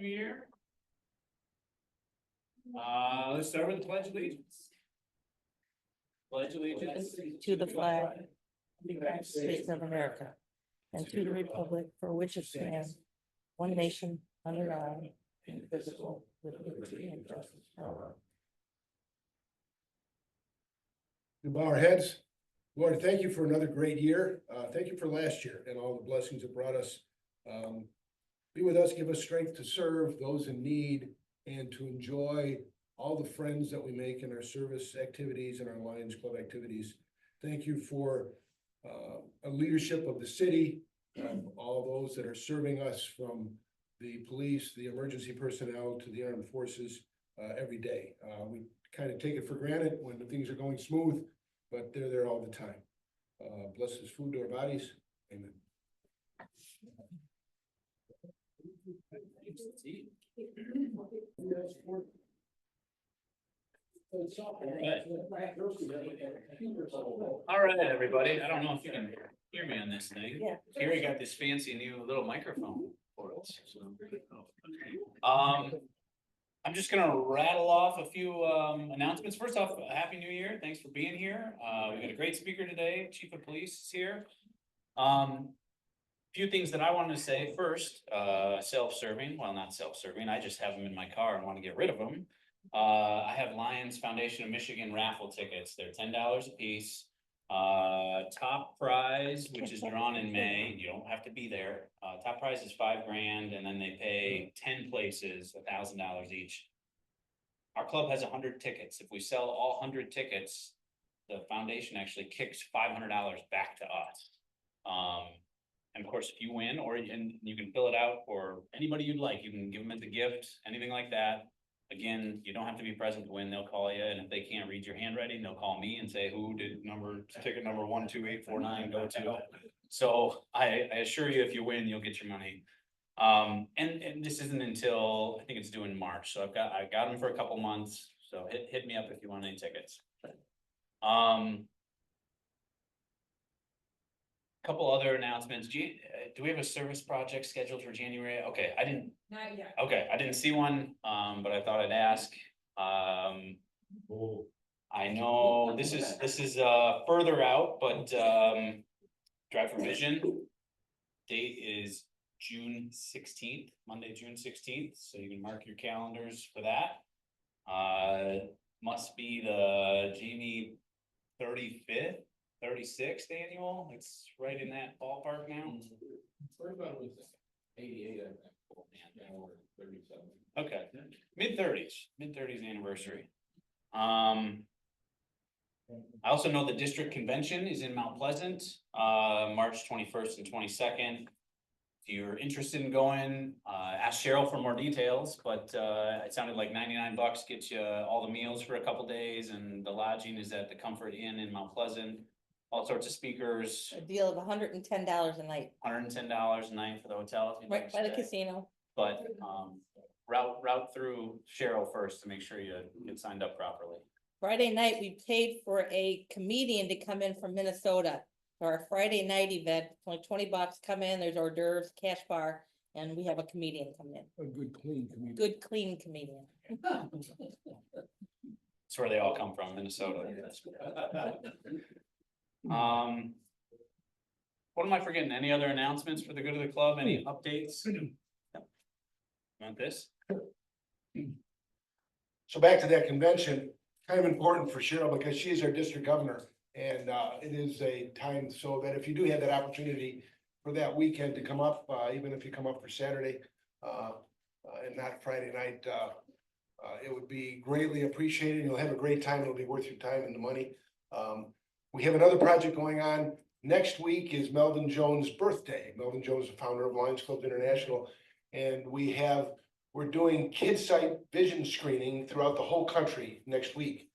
New Year. Let's start with the Pledge of Allegiance. Pledge allegiance to the flag of the United States of America and to the republic for which it stands, one nation, under God, indivisible, with liberty and justice for all. We bow our heads. Lord, thank you for another great year. Thank you for last year and all the blessings it brought us. Be with us, give us strength to serve those in need and to enjoy all the friends that we make in our service activities and our Lions Club activities. Thank you for a leadership of the city, all those that are serving us, from the police, the emergency personnel to the armed forces every day. We kind of take it for granted when the things are going smooth, but they're there all the time. Bless this food to our bodies. Amen. All right, everybody. I don't know if you can hear me on this thing. Yeah. Gary got this fancy new little microphone for us. So, I'm just gonna rattle off a few announcements. First off, Happy New Year. Thanks for being here. We got a great speaker today. Chief of Police is here. Few things that I wanted to say. First, self-serving. Well, not self-serving. I just have them in my car and want to get rid of them. I have Lions Foundation of Michigan raffle tickets. They're $10 a piece. Top prize, which is drawn in May, you don't have to be there. Top prize is $5 grand, and then they pay 10 places $1,000 each. Our club has 100 tickets. If we sell all 100 tickets, the foundation actually kicks $500 back to us. And of course, if you win, or you can fill it out for anybody you'd like, you can give them as a gift, anything like that. Again, you don't have to be present to win. They'll call you, and if they can't read your handwriting, they'll call me and say, who did ticket number 12849 go to? So I assure you, if you win, you'll get your money. And this isn't until, I think it's due in March. So I got them for a couple months. So hit me up if you want any tickets. Couple other announcements. Do we have a service project scheduled for January? Okay, Not yet. Okay, I didn't see one, but I thought I'd ask. I know this is further out, but Drive for Vision date is June 16th, Monday, June 16th. So you can mark your calendars for that. Must be the Jamie 35th. 36th annual. It's right in that ballpark now. First one was 88, I think. Now we're 37. Okay, mid-30s anniversary. I also know the district convention is in Mount Pleasant, March 21st and 22nd. If you're interested in going, ask Cheryl for more details, but it sounded like $99 gets you all the meals for a couple days, and the lodging is at the Comfort Inn in Mount Pleasant. All sorts of speakers. A deal of $110 a night. $110 a night for the hotel. If you'd like Right to by the stay. casino. But route through Cheryl first to make sure you get signed up properly. Friday night, we paid for a comedian to come in from Minnesota for our Friday night event. It's only $20. Come in, there's hors d'oeuvres, cash bar, and we have a comedian coming in. A good clean community. Good, clean comedian. That's where they all come from, Minnesota. What am I forgetting? Any other announcements for the good of the club? Any updates? Want this? So back to that convention, kind of important for Cheryl because she is our district governor. And it is a time so that if you do have that opportunity for that weekend to come up, even if you come up for Saturday and not Friday night, it would be greatly appreciated. You'll have a great time. It'll be worth your time and the money. We have another project going on. Next week is Melvin Jones' birthday. Melvin Jones is the founder of Lions Club International. And we're doing KidSight vision screening throughout the whole country next week.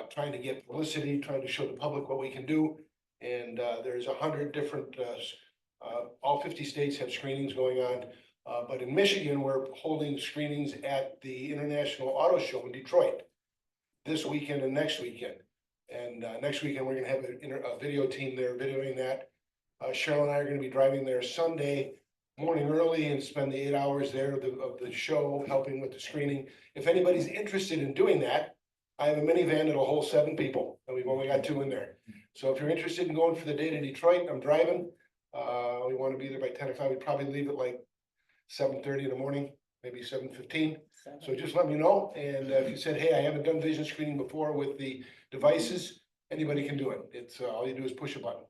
Trying to get publicity, trying to show the public what we can do. And there's 100 different, all 50 states have screenings going on. But in Michigan, we're holding screenings at the International Auto Show in Detroit this weekend and next weekend. And next weekend, we're gonna have a video team there videoing that. Cheryl and I are gonna be driving there Sunday morning early and spend the 8 hours there of the show, helping with the screening. If anybody's interested in doing that, I have a minivan that'll hold 7 people, and we've only got 2 in there. So if you're interested in going for the day to Detroit, I'm driving. We want to be there by 10 o'clock. We'd probably leave at like 7:30 in the morning, maybe 7:15. So just let me know. And if you said, hey, I haven't done vision screening before with the devices, anybody can do it. It's all you do is push a button.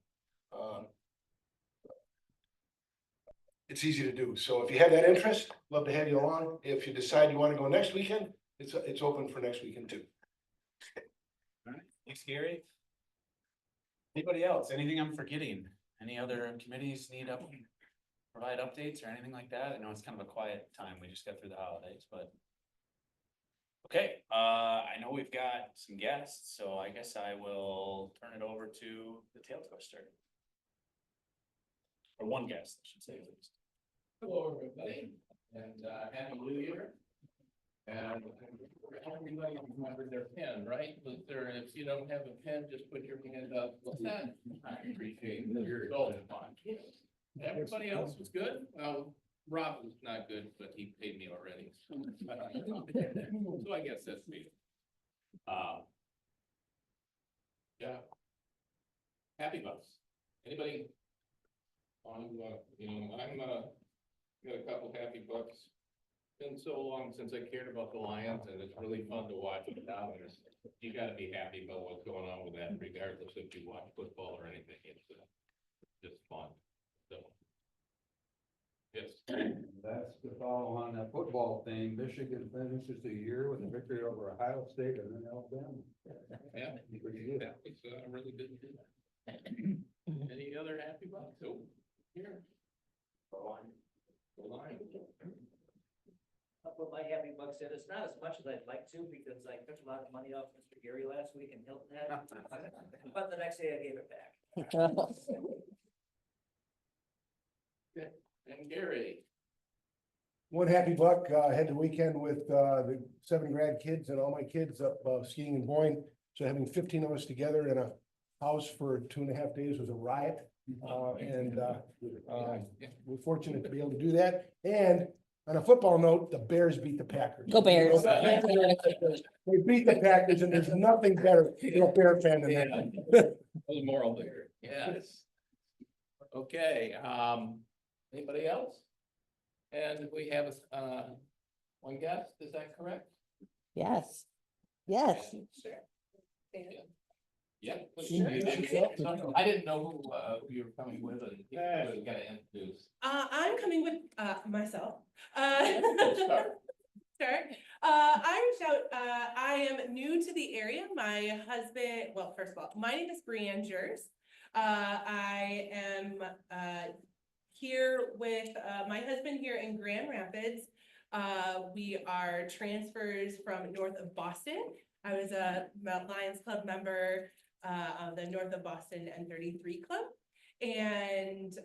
It's easy to do. So if you have that interest, love to have you along. If you decide you want to go next weekend, it's open for next weekend too. All right, thanks, Gary. Anybody else? Anything I'm forgetting? Any other committees need provide updates or anything like that? I know it's kind of a quiet time. We just got through the holidays, but. Okay, I know we've got some guests, so I guess I will turn it over to the tail twister. Or one guest, I should say at least. Hello, everybody, and happy New Year. And everybody remember their pen, right? But there, if you don't have a pen, just put your hand up. What's that? I appreciate your goal. Everybody else was good. Rob was not good, but he paid me already. So I guess that's me. Yeah. Happy Bucks. Anybody? I'm got a couple happy bucks. Been so long since I cared about the Lions, and it's really fun to watch the Dodgers. You gotta be happy about what's going on with that, regardless if you watch football or anything. It's just fun. So. Yes. That's to follow on that football thing. Michigan finishes the year with a victory over Ohio State and then Alabama. Yeah, Pretty good. that was really good to do that. Any other happy bucks? So here. The line. I'll put my happy bucks in. It's not as much as I'd like to because I took a lot of money off Mr. Gary last week in Hilton Head. But the next day I gave it back. And Gary. One happy buck, had the weekend with the 7 grad kids and all my kids up skiing in Boyne. So having 15 of us together in a house for 2.5 days was a riot. We're fortunate to be able to do that. And on a football note, the Bears beat the Packers. Go Bears. They beat the Packers, and there's nothing better for a Bear fan than that. The moral there. Yes. Okay, anybody else? And we have one guest, is that correct? Yes, yes. Yeah. I didn't know who you were coming with, and you gotta introduce. I'm coming with myself. Start. I reached out, I am new to the area. My husband, well, first of all, my name is Brianne Jers. I am here with my husband here in Grand Rapids. We are transfers from north of Boston. I was a Lions Club member of the North of Boston N33 Club, and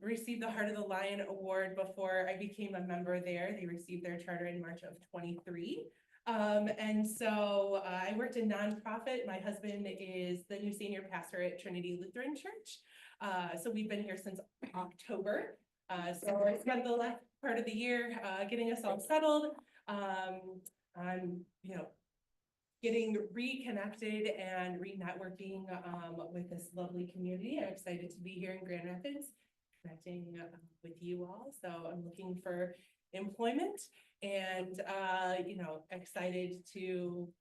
received the Heart of the Lion Award before I became a member there. They received their charter in March of 23. And so I worked in nonprofit. My husband is the new senior pastor at Trinity Lutheran Church. So we've been here since October. So I spent the last part of the year getting us all settled. I'm, getting reconnected and re-networking with this lovely community. I'm excited to be here in Grand Rapids, connecting with you all. So I'm looking for employment and, excited to,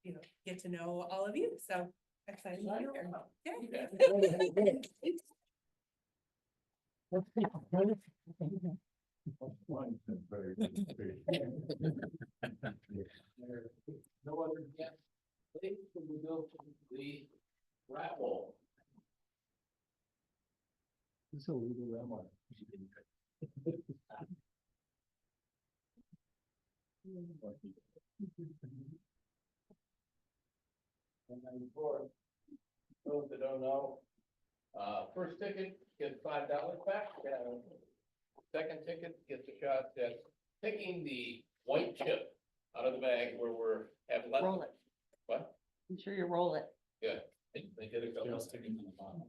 get to know all of you. So excited to be here. Yeah. No other guests. Please, can we go to the raffle? It's a legal raffle. And then for those that don't know, first ticket gets $5 back. Second ticket gets a shot at picking the white chip out of the bag where we're have left. Roll it. What? I'm sure you roll it. Good. They did a couple of tickets on the bottom.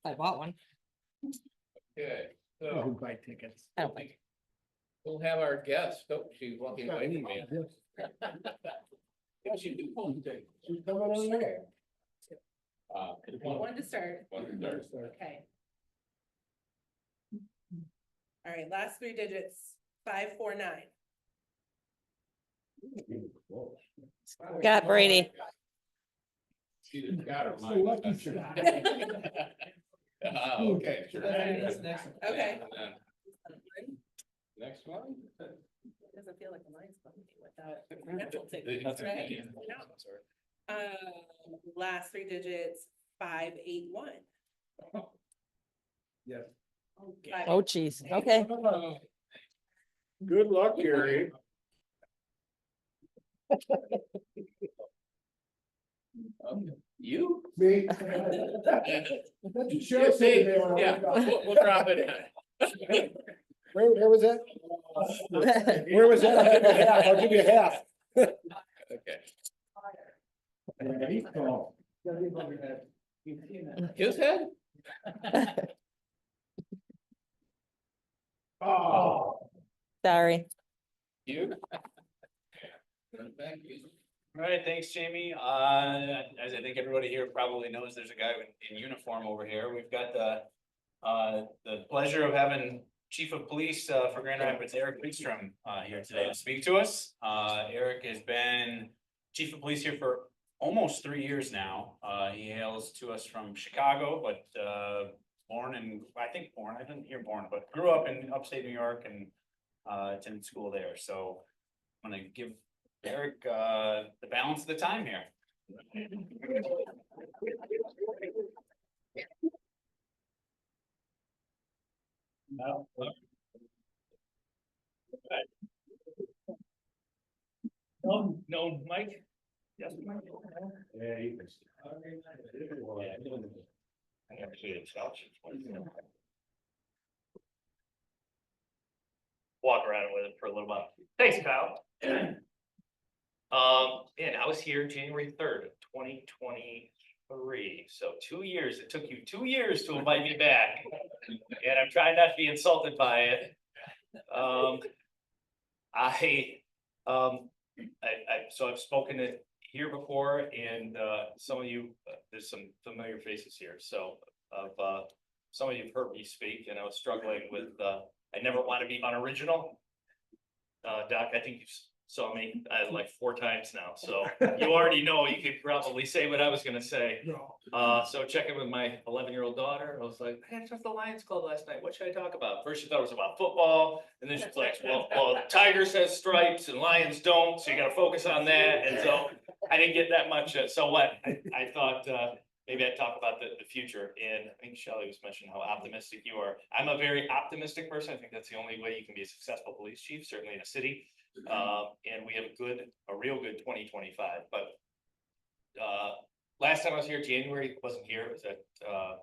I bought one. Okay. So buy tickets. I don't like we'll have our guest. Oh, she's walking away from me. Yeah, she do phone thing. She's coming on there. One to start. Okay. All right, last three digits, 549. Got Brady. She just got her So mind. lucky for that. Okay, sure. Okay. And then next one. It doesn't feel like a mine's funny without natural tickets, right? Last three digits, 581. Yes. Okay. Oh, geez. Okay. Good luck, Gary. You? Me. You see, yeah, we'll drop it in. Where was that? Where was that? I'll give you a half. I'll give you a half. Okay. His head? Oh. Sorry. You? Thank you. All right, thanks, Jamie. As I think everybody here probably knows, there's a guy in uniform over here. We've got the pleasure of having Chief of Police for Grand Rapids, Eric Winstrom, here today to speak to us. Eric has been Chief of Police here for almost 3 years now. He hails to us from Chicago, but I didn't hear born, but grew up in upstate New York and attended school there. So I'm gonna give Eric the balance of the time here. No, Mike? Yes, Mike. Yeah, you can. I actually had scholarships. Walk around with it for a little while. Thanks, Kyle. And I was here January 3rd, 2023. So 2 years. It took you 2 years to invite me back. And I'm trying not to be insulted by it. So I've spoken it here before, and some of you, there's some familiar faces here. So some of you have heard me speak, and I was struggling with I never want to be unoriginal. Doc, I think you saw me like 4 times now, so you already know. You could probably say what I was gonna say. So checking with my 11-year-old daughter, I was like, "I had the Lions Club last night. What should I talk about?" First she thought it was about football, and then she's like, well, Tigers has stripes and Lions don't, so you got to focus on that. And so I didn't get that much. So what I thought maybe I'd talk about the future. And I think Shelley was mentioning how optimistic you are. I'm a very optimistic person. I think that's the only way you can be a successful police chief, certainly in a city. And we have a real good 2025. But last time I was here, January, wasn't here. It was at I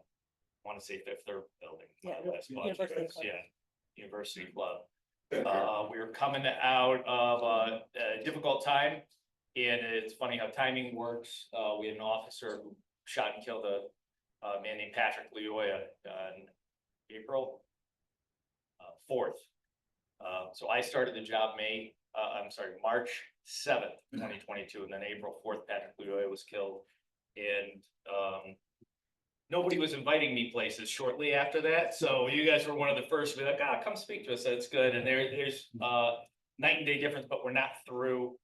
want to say Fifth Third building. Yeah, Last bunch. University Club. Yeah, University Club. We were coming out of a difficult time, and it's funny how timing works. We had an officer who shot and killed a man named Patrick Leoya on April 4th. So I started the job March 7th, 2022, and then April 4th, Patrick Leoya was killed. And nobody was inviting me places shortly after that. So you guys were one of the first to be like, come speak to us. That's good. And there's night and day difference, but we're not through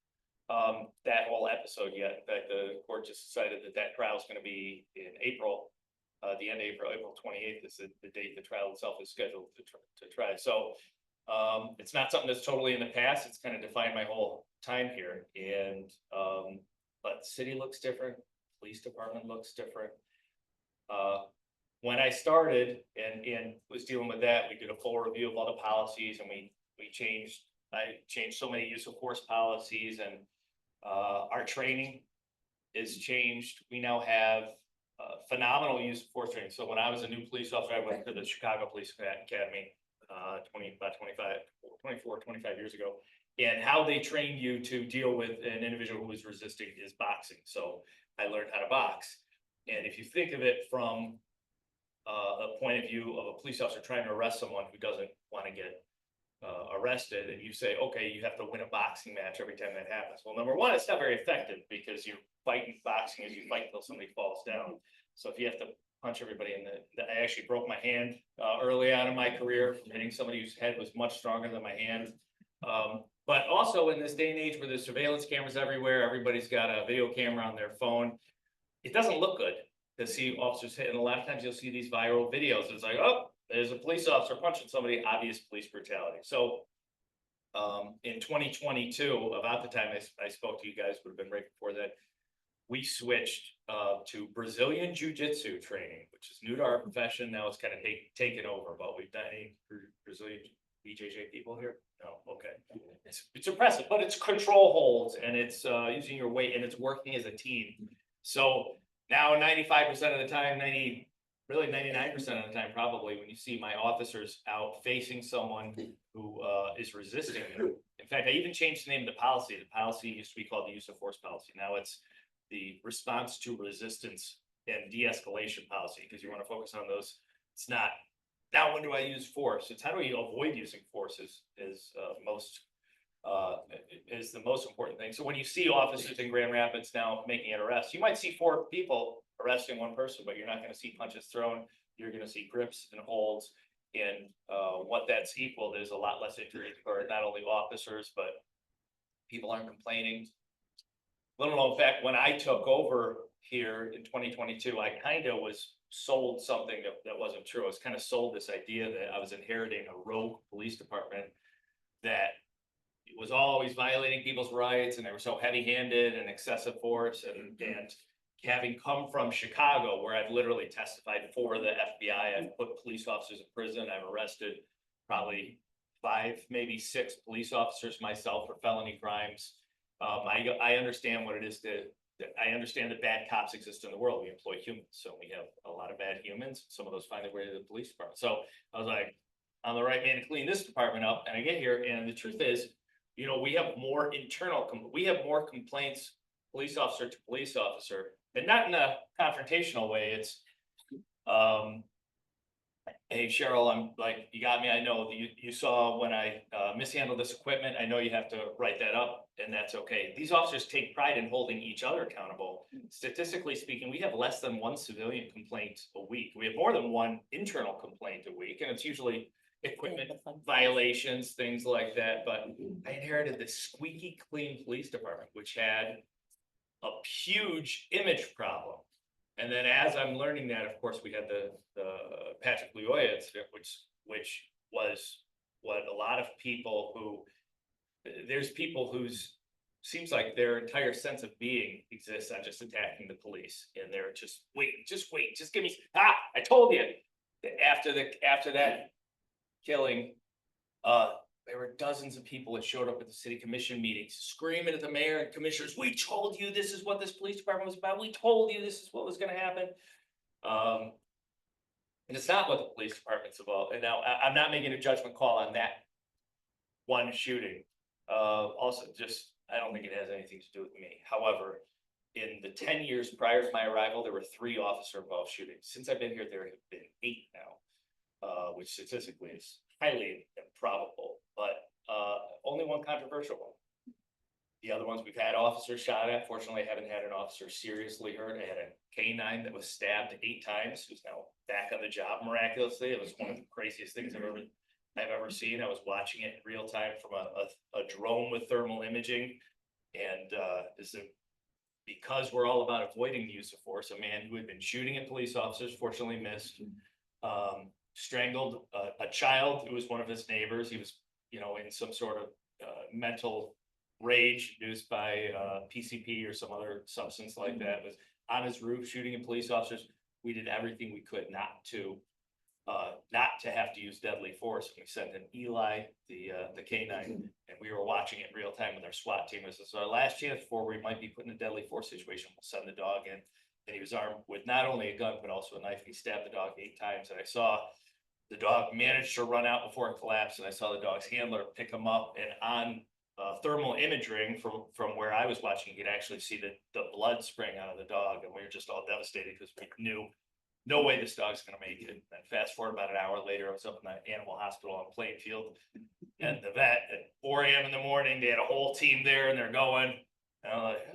that whole episode yet. In fact, the court just decided that trial is going to be in April. The end of April 28th is the date the trial itself is scheduled to try. So it's not something that's totally in the past. It's kind of defined my whole time here. And but the city looks different. Police department looks different. When I started and was dealing with that, we did a full review of all the policies, and I changed so many use of force policies, and our training is changed. We now have phenomenal use of force training. So when I was a new police officer, I went to the Chicago Police Academy 25 years ago. And how they train you to deal with an individual who is resisting is boxing. So I learned how to box. And if you think of it from a point of view of a police officer trying to arrest someone who doesn't want to get arrested, and you say, okay, you have to win a boxing match every time that happens. Well, number one, it's not very effective because you're fighting boxing as you fight until somebody falls down. So if you have to punch everybody in I actually broke my hand early on in my career from hitting somebody whose head was much stronger than my hand. But also in this day and age where there's surveillance cameras everywhere, everybody's got a video camera on their phone. It doesn't look good to see officers hit, and a lot of times you'll see these viral videos. It's like, oh, there's a police officer punching somebody, obvious police brutality. So in 2022, about the time I spoke to you guys, would have been right before that, we switched to Brazilian Jiu-Jitsu training, which is new to our profession. Now it's kind of taken over, but we've done any Brazilian BJJ people here? No, okay. It's impressive, but it's control holds and it's using your weight and it's working as a team. So now 95% of the time, 99% of the time, probably, when you see my officers out facing someone who is resisting them. In fact, I even changed the name of the policy. The policy used to be called the use of force policy. Now it's the response to resistance and de-escalation policy, because you want to focus on those. It's not, now when do I use force? It's how do we avoid using force is the most important thing. So when you see officers in Grand Rapids now making an arrest, you might see 4 people arresting one person, but you're not going to see punches thrown. You're going to see grips and holds. And what that's equal, there's a lot less injury for not only officers, but people aren't complaining. Little known fact, when I took over here in 2022, I kind of was sold something that wasn't true. I was kind of sold this idea that I was inheriting a rogue police department that was always violating people's rights, and they were so heavy-handed and excessive force. And having come from Chicago, where I've literally testified for the FBI, I've put police officers in prison. I've arrested probably 5, maybe 6 police officers myself for felony crimes. I understand what it is I understand that bad cops exist in the world. We employ humans, so we have a lot of bad humans. Some of those find their way to the police department. So I was like, I'm the right man to clean this department up. And I get here, and the truth is, you know, we have more we have more complaints, police officer to police officer, and not in a confrontational way. It's, hey, Cheryl, I'm like, you got me. I know you saw when I mishandled this equipment. I know you have to write that up, and that's okay. These officers take pride in holding each other accountable. Statistically speaking, we have less than 1 civilian complaint a week. We have more than 1 internal complaint a week, and it's usually equipment violations, things like that. But I inherited this squeaky clean police department, which had a huge image problem. And then as I'm learning that, of course, we had the Patrick Luoya incident, which was what a lot of people there's people whose seems like their entire sense of being exists on just attacking the police. And they're just wait, just give me, I told you. After that killing, there were dozens of people that showed up at the city commission meetings screaming at the mayor and commissioners, we told you this is what this police department was about. We told you this is what was going to happen. And it's not what the police department's about. And now I'm not making a judgment call on that one shooting. Also, I don't think it has anything to do with me. However, in the 10 years prior to my arrival, there were 3 officer involved shootings. Since I've been here, there have been 8 now, which statistically is highly improbable, but only 1 controversial one. The other ones we've had officers shot at. Fortunately, I haven't had an officer seriously hurt. I had a K9 that was stabbed 8 times, who's now back on the job miraculously. It was one of the craziest things I've ever seen. I was watching it in real time from a drone with thermal imaging, and because we're all about avoiding the use of force, a man who had been shooting at police officers fortunately missed. Strangled a child who was one of his neighbors. He was, in some sort of mental rage induced by PCP or some other substance like that. Was on his roof shooting at police officers. We did everything we could not to have to use deadly force. We sent an Eli, the K9, and we were watching it in real time with our SWAT team. This is our last chance before we might be put in a deadly force situation. We'll send the dog in. And he was armed with not only a gun, but also a knife. He stabbed the dog 8 times. And I saw the dog managed to run out before it collapsed. And I saw the dog's handler pick him up. And on thermal imaging from where I was watching, you could actually see the blood spraying out of the dog. And we were just all devastated because we knew no way this dog's gonna make it. And fast forward about an hour later, I was up in the animal hospital on Plainfield. And the vet at 4 a.m. in the morning, they had a whole team there and they're going. And I'm like,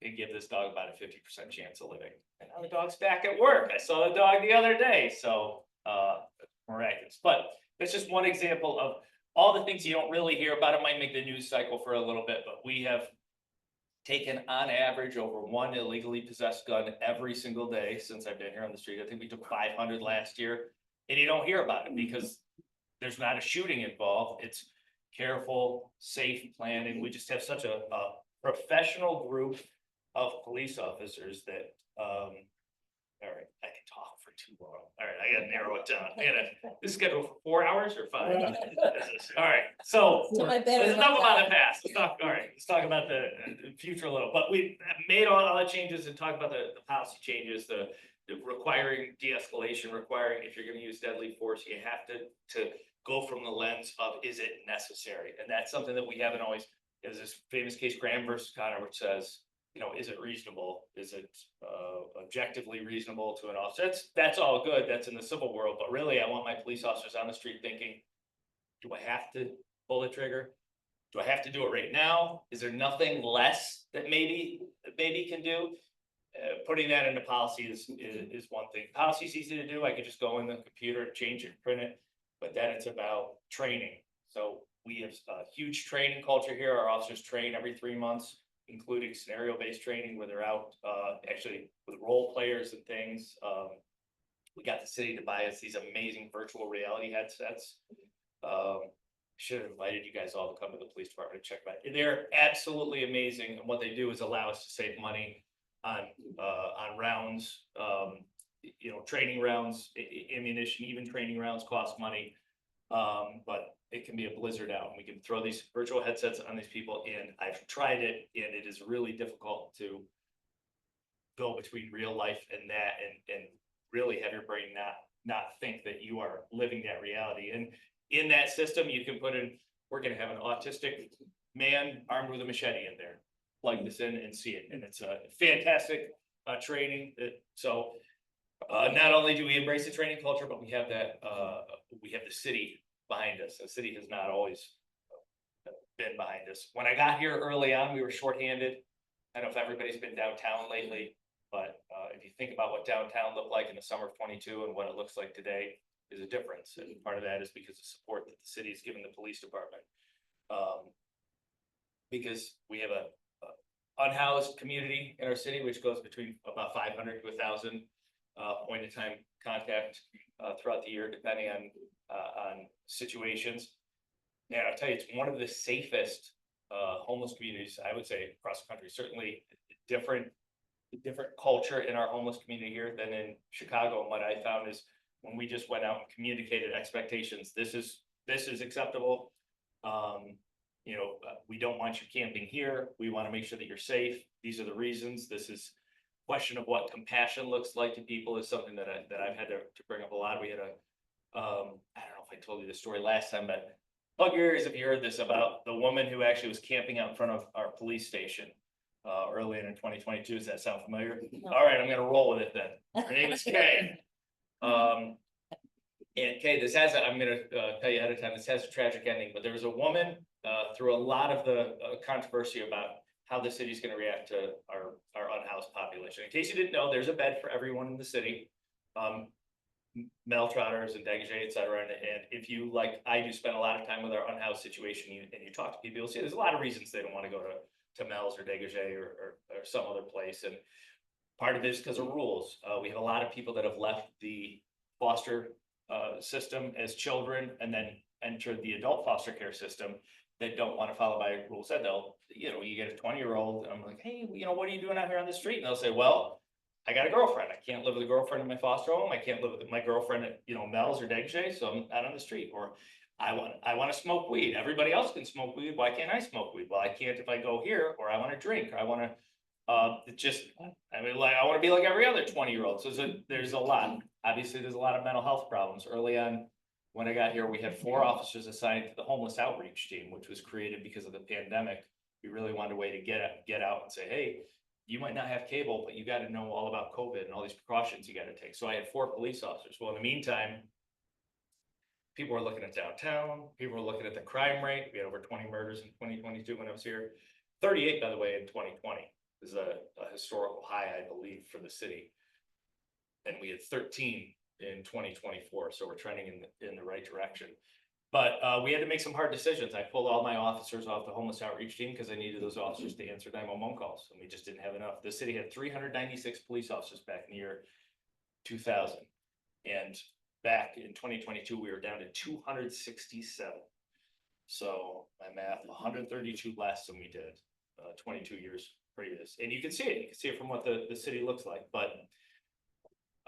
they give this dog about a 50% chance of living. And now the dog's back at work. I saw the dog the other day, so miraculous. But that's just one example of all the things you don't really hear about. It might make the news cycle for a little bit, but we have taken on average over one illegally possessed gun every single day since I've been here on the street. I think we took 500 last year, and you don't hear about it because there's not a shooting involved. It's careful, safe planning. We just have such a professional group of police officers that, all right, I can talk for too long. All right, I gotta narrow it down. This is scheduled for 4 hours or 5? All right, so To my better there's enough about time. the past. Let's talk about the future a little, but we made all the changes and talked about the policy changes, the requiring de-escalation, requiring if you're gonna use deadly force, you have to go from the lens of, is it necessary? And that's something that we haven't always, there's this famous case, Graham versus Connor, which says, you know, is it reasonable? Is it objectively reasonable to an officer? That's all good. That's in the civil world, but really I want my police officers on the street thinking, do I have to pull the trigger? Do I have to do it right now? Is there nothing less that maybe can do? Putting that into policy is one thing. Policy is easy to do. I could just go in the computer, change it, print it, but then it's about training. So we have a huge training culture here. Our officers train every 3 months, including scenario-based training where they're out actually with role players and things. We got the city to buy us these amazing virtual reality headsets. Should have invited you guys all to come to the police department to check them out. They're absolutely amazing, and what they do is allow us to save money on rounds, you know, training rounds, ammunition, even training rounds cost money. But it can be a blizzard out, and we can throw these virtual headsets on these people, and I've tried it, and it is really difficult to go between real life and that, and really have your brain not think that you are living that reality. And in that system, you can put in, we're gonna have an autistic man armed with a machete in there, plug this in and see it, and it's a fantastic training. So not only do we embrace the training culture, but we have that we have the city behind us. The city has not always been behind us. When I got here early on, we were shorthanded. I don't know if everybody's been downtown lately, but if you think about what downtown looked like in the summer of 22 and what it looks like today, is a difference. And part of that is because of support that the city has given the police department. Because we have a unhoused community in our city, which goes between about 500 to 1,000 point in time contact throughout the year, depending on situations. And I'll tell you, it's one of the safest homeless communities, I would say, across the country. Certainly different culture in our homeless community here than in Chicago. And what I found is when we just went out and communicated expectations, this is acceptable. You know, we don't want you camping here. We want to make sure that you're safe. These are the reasons. This is question of what compassion looks like to people is something that I've had to bring up a lot. We had I don't know if I told you this story last time, but plug your ears if you heard this about the woman who actually was camping out in front of our police station earlier in 2022. Does that sound familiar? No. All right, I'm gonna roll with it then. Her name is Kay. And Kay, this has, I'm gonna tell you ahead of time, this has a tragic ending, but there was a woman through a lot of the controversy about how the city's gonna react to our unhoused population. In case you didn't know, there's a bed for everyone in the city. Mel trotters and dégagés, et cetera. And if you, like I do, spend a lot of time with our unhoused situation, and you talk to people, you'll see there's a lot of reasons they don't want to go to Mel's or dégagé or some other place. And part of it is because of rules. We have a lot of people that have left the foster system as children and then entered the adult foster care system that don't want to follow by rules. That they'll, you know, you get a 20-year-old, and I'm like, hey, you know, what are you doing out here on the street? And they'll say, well, I got a girlfriend. I can't live with a girlfriend in my foster home. I can't live with my girlfriend at, you know, Mel's or dégagé, so I'm out on the street. Or I want to smoke weed. Everybody else can smoke weed. Why can't I smoke weed? Well, I can't if I go here. Or I want to drink. Or I want to I mean, like, I want to be like every other 20-year-old. So there's a lot. Obviously, there's a lot of mental health problems. Early on, when I got here, we had 4 officers assigned to the homeless outreach team, which was created because of the pandemic. We really wanted a way to get out and say, hey, you might not have cable, but you gotta know all about COVID and all these precautions you gotta take. So I had 4 police officers. Well, in the meantime, people were looking at downtown, people were looking at the crime rate. We had over 20 murders in 2022 when I was here. 38, by the way, in 2020 is a historical high, I believe, for the city. And we had 13 in 2024, so we're trending in the right direction. But we had to make some hard decisions. I pulled all my officers off the homeless outreach team because I needed those officers to answer 911 calls, and we just didn't have enough. The city had 396 police officers back in the year 2000, and back in 2022 we were down to 267. So my math, 132 less than we did 22 years previous. And you can see it. You can see it from what the city looks like. But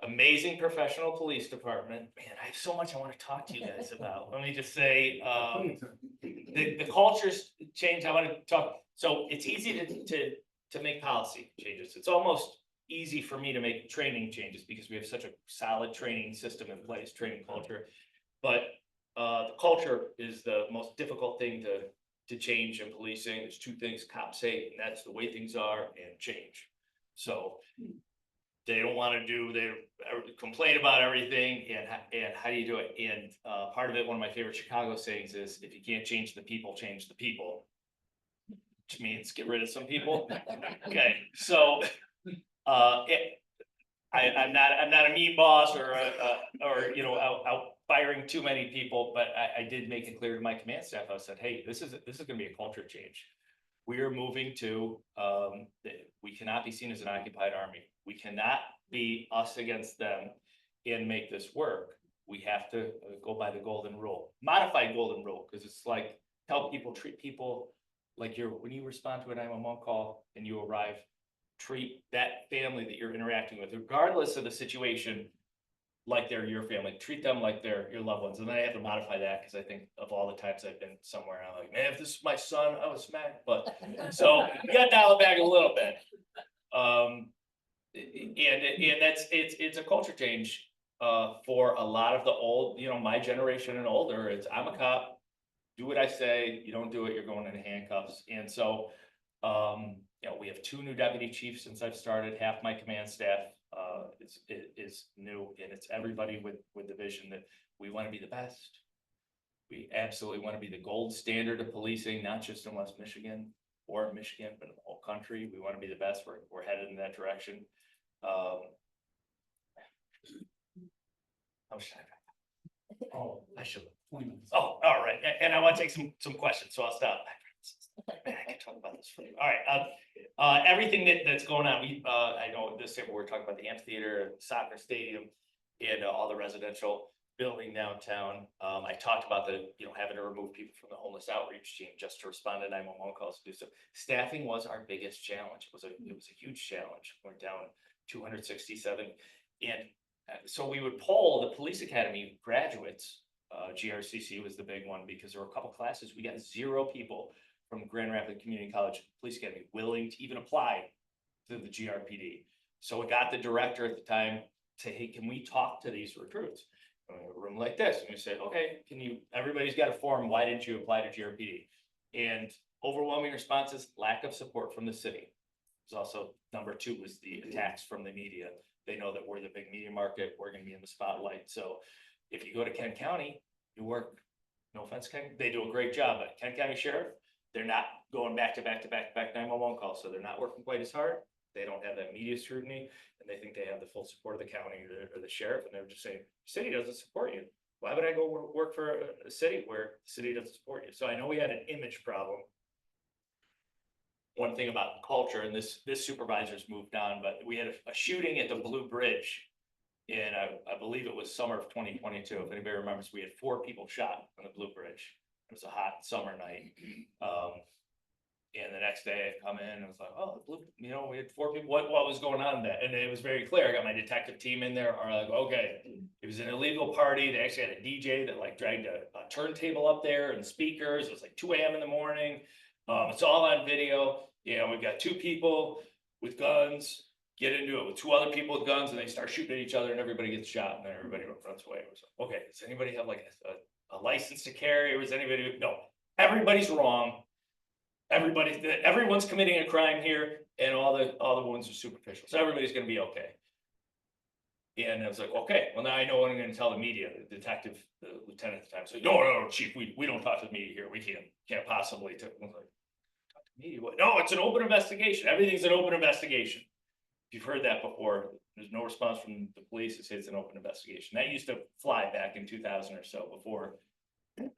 amazing professional police department. Man, I have so much I want to talk to you guys about. Let me just say, the culture's changed. I want to talk. So it's easy to make policy changes. It's almost easy for me to make training changes because we have such a solid training system in place, training culture. But the culture is the most difficult thing to change in policing. There's 2 things cops hate, and that's the way things are and change. So they don't want to do, they complain about everything, and how do you do it? And part of it, one of my favorite Chicago sayings is, if you can't change the people, change the people. Which means get rid of some people. Okay, so I'm not a mean boss or out firing too many people, but I did make it clear to my command staff. I said, hey, this is gonna be a culture change. We are moving to, we cannot be seen as an occupied army. We cannot be us against them and make this work. We have to go by the golden rule, modified golden rule, because it's like, treat people like when you respond to a 911 call and you arrive, treat that family that you're interacting with, regardless of the situation, like they're your family. Treat them like they're your loved ones. And then I have to modify that because I think of all the times I've been somewhere, I'm like, man, if this is my son, I was smacked. But so you got to dial it back a little bit. And it's a culture change for a lot of the old, my generation and older. It's, I'm a cop, do what I say, you don't do it, you're going into handcuffs. And so we have 2 new deputy chiefs since I've started. Half my command staff is new, and it's everybody with the vision that we want to be the best. We absolutely want to be the gold standard of policing, not just in West Michigan or Michigan, but in the whole country. We want to be the best. We're headed in that direction. How should I? Oh, I should. 20 minutes. Oh, all right. And I want to take some questions, so I'll stop. Man, I can talk about this for you. All right. Everything that's going on. I know this table we're talking about the amphitheater, soccer stadium, and all the residential building downtown. I talked about having to remove people from the homeless outreach team just to respond to 911 calls to do so. Staffing was our biggest challenge. It was a huge challenge. We're down 267, and so we would poll the police academy graduates. GRCC was the big one because there were a couple classes. We got 0 people from Grand Rapids Community College Police Academy willing to even apply to the GRPD. So we got the director at the time to say, hey, can we talk to these recruits? In a room like this, and we said, okay, everybody's got a form, why didn't you apply to GRPD? And overwhelming responses, lack of support from the city. There's also number 2 was the attacks from the media. They know that we're the big media market, we're gonna be in the spotlight. So if you go to Kent County, you work, no offense, Kent, they do a great job, but Kent County Sheriff, they're not going back to back 911 calls, so they're not working quite as hard. They don't have that media scrutiny, and they think they have the full support of the county or the sheriff, and they're just saying, the city doesn't support you. Why would I go work for a city where the city doesn't support you? So I know we had an image problem. One thing about culture, and this supervisor's moved on, but we had a shooting at the Blue Bridge, and I believe it was summer of 2022. If anybody remembers, we had 4 people shot on the Blue Bridge. It was a hot summer night. And the next day I come in and I was like, oh, we had 4 people. What was going on there? And it was very clear. I got my detective team in there. Are like, okay, it was an illegal party. They actually had a DJ that dragged a turntable up there and speakers. It was like 2 a.m. in the morning. It's all on video. We've got 2 people with guns get into it with 2 other people with guns, and they start shooting at each other, and everybody gets shot, and then everybody runs away. So, okay, does anybody have a license to carry, or is anybody? No, everybody's wrong. everyone's committing a crime here and all the ones are superficial, so everybody's gonna be okay. And I was like, okay, well, now I know what I'm gonna tell the media, the detective, the lieutenant at the time, said, no, chief, we don't talk to the media here, we can't possibly. I was like, talk to the media, what? No, it's an open investigation, everything's an open investigation. If you've heard that before, there's no response from the police to say it's an open investigation. That used to fly back in 2000 or so, before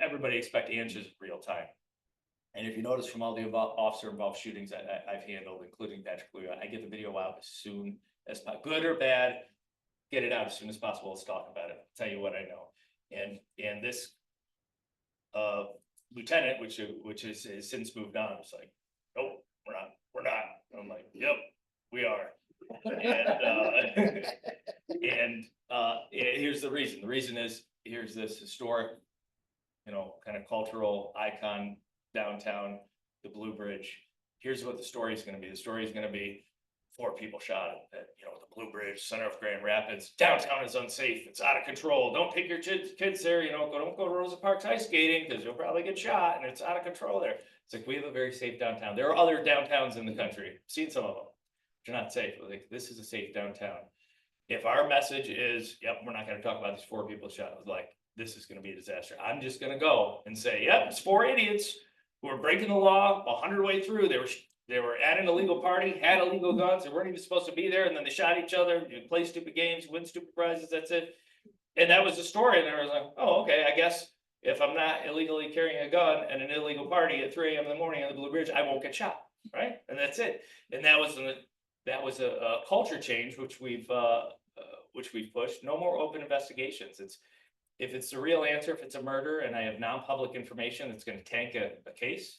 everybody expect answers in real time. And if you notice from all the officer involved shootings I've handled, including Patrick Lewis, I get the video out as soon as good or bad, get it out as soon as possible. Let's talk about it. Tell you what I know. And this lieutenant, which has since moved on, was like, nope, we're not. And I'm like, yep, we are. And here's the reason. The reason is, here's this historic, kind of cultural icon downtown, the Blue Bridge. Here's what the story is going to be. The story is going to be 4 people shot at, the Blue Bridge, center of Grand Rapids. Downtown is unsafe. It's out of control. Don't take your kids there. Don't go to Rosa Parks ice skating because you'll probably get shot and it's out of control there. It's like, we have a very safe downtown. There are other downtowns in the country. I've seen some of them. They're not safe. Like, this is a safe downtown. If our message is, yep, we're not going to talk about these 4 people shot, like, this is going to be a disaster. I'm just going to go and say, yep, it's 4 idiots who are breaking the law 100 way through. They were at an illegal party, had illegal guns, they weren't even supposed to be there, and then they shot each other, play stupid games, win stupid prizes, that's it. And that was the story, and I was like, oh, okay, I guess if I'm not illegally carrying a gun at an illegal party at 3 a.m. in the morning on the Blue Bridge, I won't get shot, right? And that's it. And that was a culture change, which we've pushed. No more open investigations. If it's the real answer, if it's a murder and I have non-public information that's going to tank a case,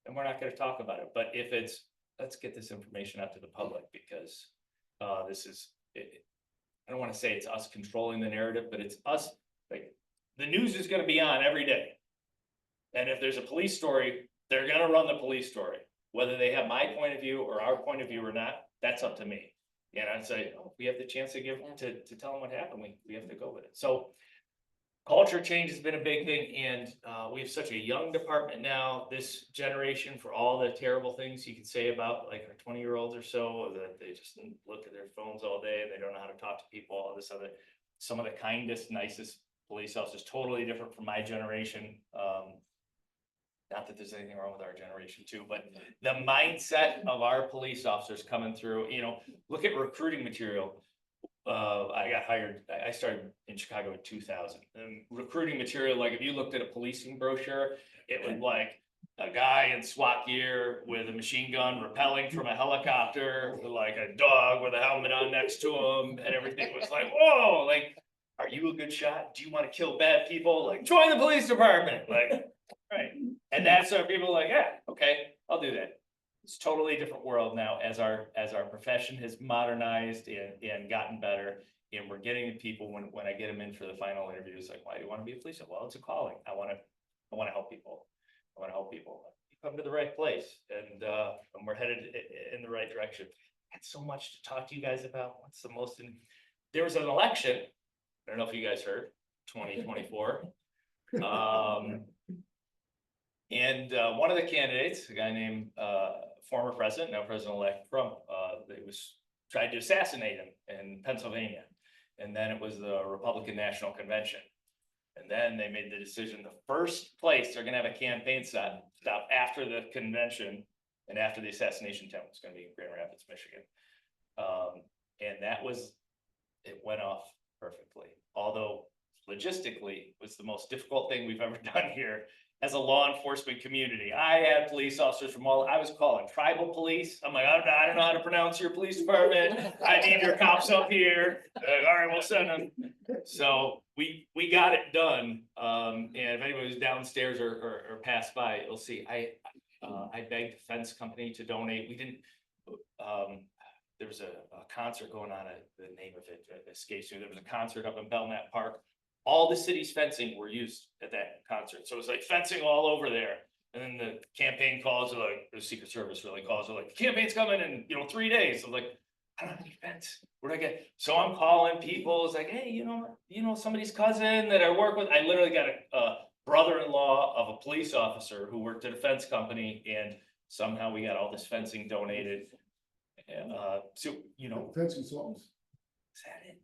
then we're not going to talk about it. But if it's, let's get this information out to the public, because this is, I don't want to say it's us controlling the narrative, but it's us, like, the news is going to be on every day. And if there's a police story, they're going to run the police story, whether they have my point of view or our point of view or not. That's up to me. And I'd say, oh, we have the chance to to tell them what happened. We have to go with it. So culture change has been a big thing, and we have such a young department now, this generation, for all the terrible things you can say about, like, our 20-year-olds or so, that they just look at their phones all day and they don't know how to talk to people, all this other, some of the kindest, nicest police officers, totally different from my generation. Not that there's anything wrong with our generation too, but the mindset of our police officers coming through, look at recruiting material. I got hired, I started in Chicago in 2000, and recruiting material, like, if you looked at a policing brochure, it was like a guy in SWAT gear with a machine gun rappelling from a helicopter, with like a dog with a helmet on next to him, and everything was like, whoa, like, are you a good shot? Do you want to kill bad people? Like, join the police department, like, right. And that's our people like, yeah, okay, I'll do that. It's a totally different world now as our profession has modernized and gotten better. And we're getting people, when I get them in for the final interviews, like, why do you want to be a police officer? Well, it's a calling. I want to help people. I want to help people. You come to the right place, and we're headed in the right direction. I had so much to talk to you guys about. What's the most there was an election. I don't know if you guys heard, 2024. And one of the candidates, a guy named former president, now President-elect Trump, they was tried to assassinate him in Pennsylvania. And then it was the Republican National Convention. And then they made the decision, the first place they're gonna have a campaign stop after the convention and after the assassination attempt was gonna be in Grand Rapids, Michigan. And it went off perfectly. Although logistically, it was the most difficult thing we've ever done here as a law enforcement community. I had police officers from I was calling tribal police. I'm like, I don't know how to pronounce your police department. I need your cops up here. All right, we'll send them. So we got it done. And if anybody was downstairs or passed by, you'll see, I begged the fence company to donate. We didn't, there was a concert going on, the name of it escapes me. There was a concert up in Belknap Park. All the city's fencing were used at that concert. So it was like fencing all over there. And then the campaign calls are like, the Secret Service really calls are like, the campaign's coming in, 3 days. I'm like, I don't have any fence. Where do I get? So I'm calling people. It's like, hey, you know somebody's cousin that I work with. I literally got a brother-in-law of a police officer who worked at a fence company, and Somehow we got all this fencing donated. So, you know, Fencing songs. is that it?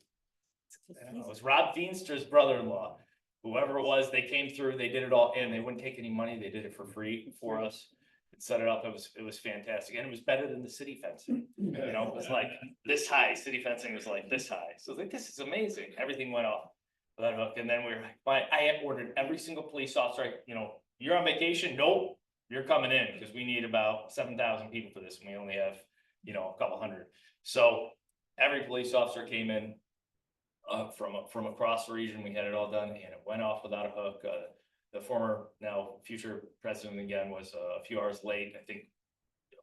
I don't know. It was Rob Feenster's brother-in-law. Whoever it was, they came through, they did it all in, they wouldn't take any money, they did it for free for us. And set it up, it was fantastic, and it was better than the city fencing, you know, it was like this high, city fencing was like this high, so I was like, this is amazing, everything went off. Without a hook, and then we were like, fine, I had ordered every single police officer, you know, you're on vacation, nope, you're coming in, because we need about 7,000 people for this, and we only have, you know, a couple hundred. So every police officer came in. From across the region, we had it all done and it went off without a hook. The former, now future president again was a few hours late. I think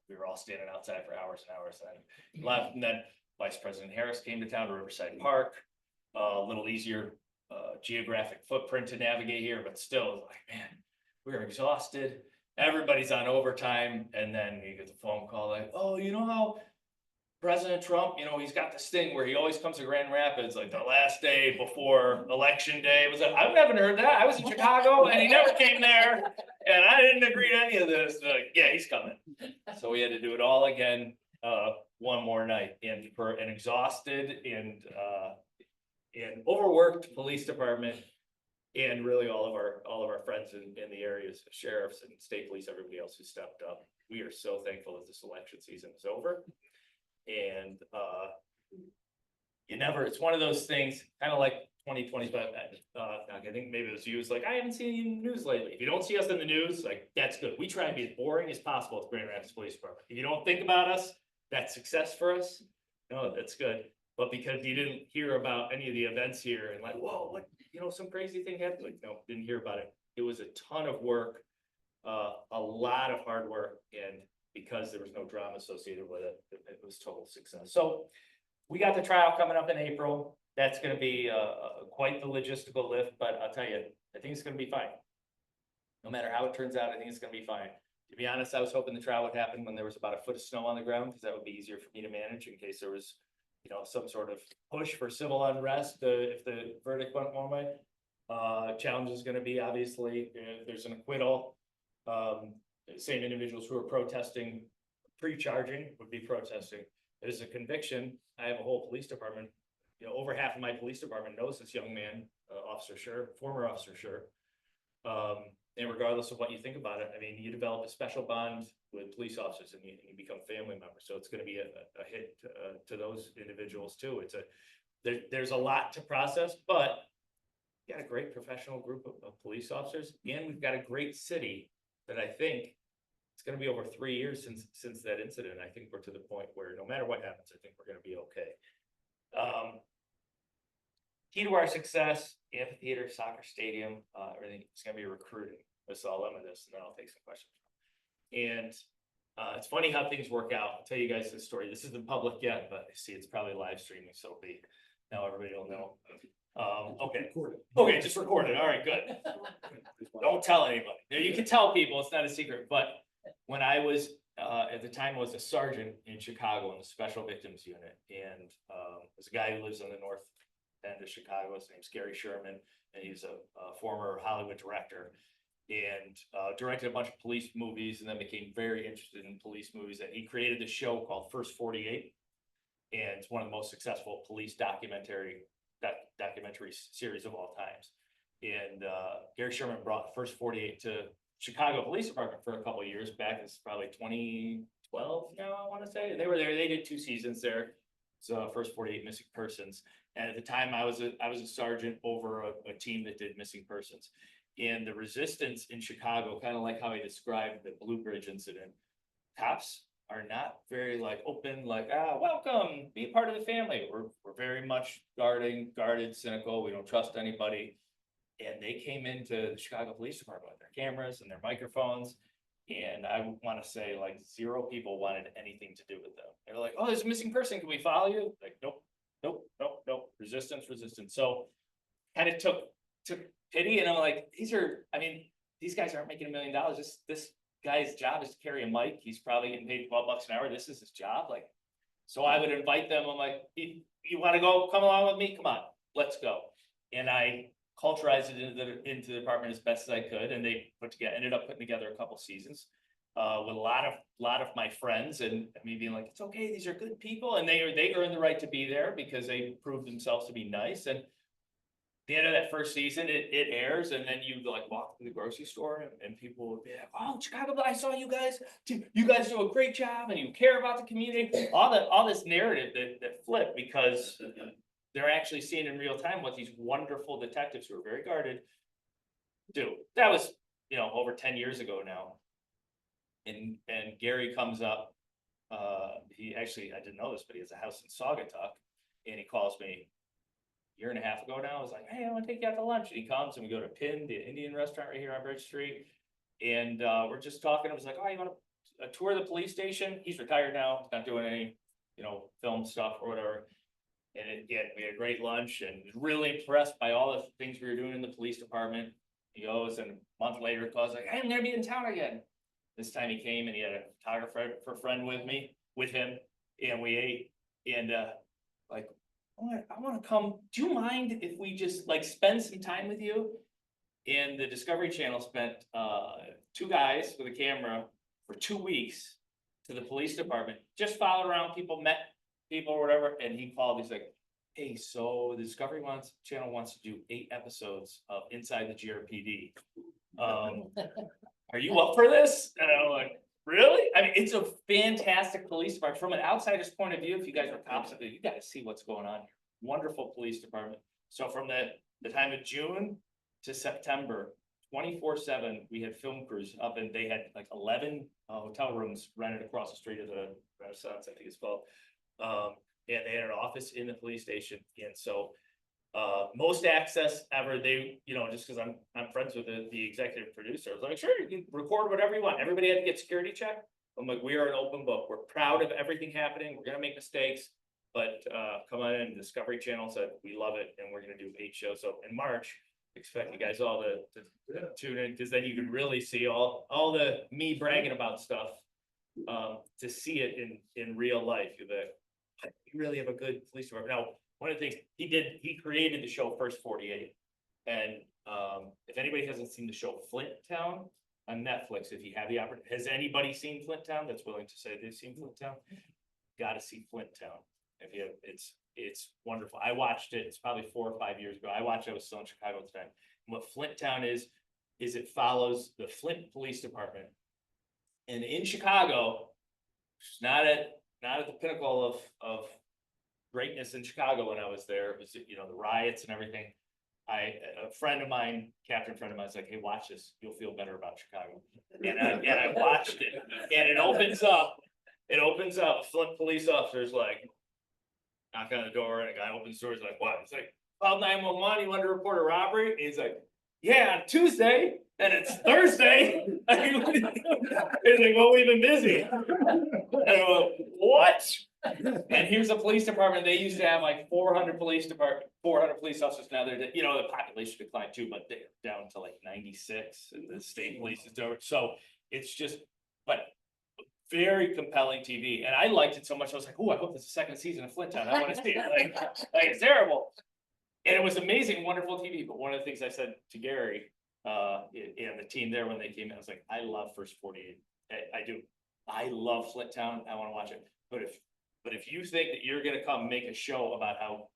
we were all standing outside for hours and hours and left. And then Vice President Harris came to town to Riverside Park. A little easier geographic footprint to navigate here, but still like, man, we were exhausted. Everybody's on overtime. And then you get the phone call like, oh, you know how President Trump, you know, he's got this thing where he always comes to Grand Rapids, like the last day before election day. Was like, I've never heard that. I was in Chicago and he never came there. And I didn't agree to any of this. Like, yeah, he's coming. So we had to do it all again, one more night, and for an exhausted and overworked police department. And really all of our friends in the areas, sheriffs and state police, everybody else who stepped up. We are so thankful that this election season is over. And it's one of those things, kind of like 2025. I think maybe it was you, it's like, I haven't seen you in the news lately. If you don't see us in the news, like, that's good. We try to be as boring as possible at the Grand Rapids Police Department. If you don't think about us, that's success for us. No, that's good. But because you didn't hear about any of the events here and like, whoa, what, you know, some crazy thing happened, like, no, didn't hear about it. It was a ton of work, a lot of hard work, and because there was no drama associated with it, it was total success. So we got the trial coming up in April. That's going to be quite the logistical lift, but I'll tell you, I think it's going to be fine. No matter how it turns out, I think it's going to be fine. To be honest, I was hoping the trial would happen when there was about a foot of snow on the ground, because that would be easier for me to manage in case there was, you know, some sort of push for civil unrest if the verdict went one way. Challenge is going to be, obviously, if there's an acquittal. Same individuals who are protesting, pre-charging would be protesting. There's a conviction. I have a whole police department. You know, over half of my police department knows this young man, Officer Sure, former Officer Sure. And regardless of what you think about it, I mean, you develop a special bond with police officers and you become family members. So it's going to be a hit to those individuals too. There's a lot to process, but we got a great professional group of police officers, and we've got a great city that I think it's going to be over 3 years since that incident. I think we're to the point where no matter what happens, I think we're going to be okay. Key to our success: amphitheater, soccer stadium, everything. It's going to be recruiting. That's all I'm in this, and then I'll take some questions. And it's funny how things work out. I'll tell you guys this story. This isn't public yet, but I see it's probably live streaming, so now everybody will know. Okay, just record it. All right, good. Don't tell anybody. You can tell people, it's not a secret. But when I was at the time, I was a sergeant in Chicago in the Special Victims Unit, and there's a guy who lives on the north end of Chicago. His name's Gary Sherman, and he's a former Hollywood director, and directed a bunch of police movies, and then became very interested in police movies. And he created this show called First 48, and it's one of the most successful police documentary series of all times. And Gary Sherman brought First 48 to Chicago Police Department for a couple of years back. It's probably 2012 now, I want to say. They were there. They did 2 seasons there. So First 48 Missing Persons. And at the time, I was a sergeant over a team that did missing persons. And the resistance in Chicago, kind of like how he described the Blue Bridge incident, cops are not very open, welcome, be part of the family. We're very much guarded, cynical. We don't trust anybody. And they came into the Chicago Police Department with their cameras and their microphones. And I want to say 0 people wanted anything to do with them. They're like, oh, there's a missing person. Can we follow you? Like, nope. Resistance. So kind of took pity. And I'm like, these guys aren't making $1 million. This guy's job is to carry a mic. He's probably getting paid $12 an hour. This is his job. So I would invite them. I'm like, you want to go come along with me? Come on, let's go. And I culturized it into the department as best as I could. And they ended up putting together a couple seasons. with a lot of my friends and me being like, it's okay, these are good people, and they earn the right to be there because they proved themselves to be nice. And the end of that first season, it airs, and then you like walk through the grocery store and people will be like, oh, Chicago, I saw you guys, you guys do a great job and you care about the community, all this narrative that flip because they're actually seeing in real time what these wonderful detectives who are very guarded do. That was, over 10 years ago now. And Gary comes up, he actually, I didn't know this, but he has a house in Saugatuck, and he calls me a year and a half ago now. I was like, hey, I want to take you out to lunch. And he comes and we go to Pin, the Indian restaurant right here on Bridge Street. And we're just talking. I was like, oh, you want a tour of the police station? He's retired now, he's not doing any, film stuff or whatever. And again, we had a great lunch and was really impressed by all the things we were doing in the police department. He goes, and a month later calls like, hey, I'm gonna be in town again. This time he came and he had a photographer friend with him, and we ate, and like, I want to come. Do you mind if we just like spend some time with you? And the Discovery Channel spent 2 guys with a camera for 2 weeks to the police department, just followed around people, met people or whatever. And he called, he's like, hey, so the Discovery Channel wants to do 8 episodes of Inside the GRPD. Are you up for this? And I'm like, really? I mean, it's a fantastic police department. From an outsider's point of view, if you guys are cops, you got to see what's going on here. Wonderful police department. So from the time of June to September, 24/7, we had film crews up, and they had like 11 hotel rooms rented across the street of the Renaissance, I think it's called. And they had an office in the police station. And so most access ever, they, just because I'm friends with the executive producer, I was like, sure, you can record whatever you want. Everybody had to get security checked. I'm like, we are an open book. We're proud of everything happening. We're gonna make mistakes, but come on in. Discovery Channel said we love it, and we're gonna do 8 shows. So in March, expect you guys all to tune in, because then you can really see all the me bragging about stuff, to see it in real life. You'll be like, we really have a good police department. Now, one of the things he created the show First 48. And if anybody hasn't seen the show Flint Town on Netflix, if you have the opportunity, has anybody seen Flint Town that's willing to say they've seen Flint Town? Got to see Flint Town. If you have, it's wonderful. I watched it. It's probably 4 or 5 years ago. I watched it. I was still in Chicago at the time. And what Flint Town is it follows the Flint Police Department. And in Chicago, it's not at the pinnacle of greatness in Chicago when I was there. It was, the riots and everything. A friend of mine, captain friend of mine, was like, hey, watch this. You'll feel better about Chicago. And I watched it, and it opens up, a Flint police officer's like, knock on the door, and a guy opens the door, he's like, what? He's like, call 911, you want to report a robbery? And he's like, yeah, on Tuesday, and it's Thursday. He's like, well, we've been busy. And I go, what? And here's a police department. They used to have like 400 police officers. Now they're, the population declined too, but they're down to like 96, and the state police is over. So it's just, but very compelling TV. And I liked it so much. I was like, oh, I hope there's a second season of Flint Town. I want to see it. Like it's terrible. And it was amazing, wonderful TV. But one of the things I said to Gary, and the team there when they came in, I was like, I love First 48. I do. I love Flint Town. I want to watch it. But if you think that you're gonna come make a show about how,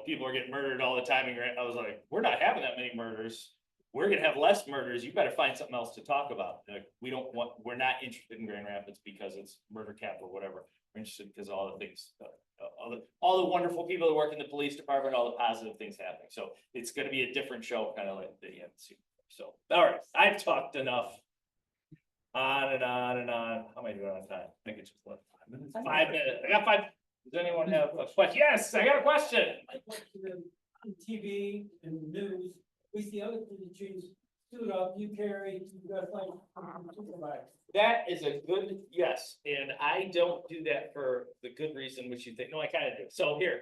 people are getting murdered all the time, and I was like, we're not having that many murders. We're gonna have less murders. You better find something else to talk about. Like, we're not interested in Grand Rapids because it's murder capital or whatever. We're interested because of all the things, all the wonderful people that work in the police department, all the positive things happening. So it's gonna be a different show, kind of like that you haven't seen. So, all right, I've talked enough. On and on and on. How am I doing on time? I think it's just left 5 minutes. 5 minutes. I got 5. Does anyone have a question? Yes, I got a question. My question is, on TV and the news, we see other politicians suit up, you carry, you got like supervisor. That is a good, yes, and I don't do that for the good reason, which you think, no, I kind of do. So here,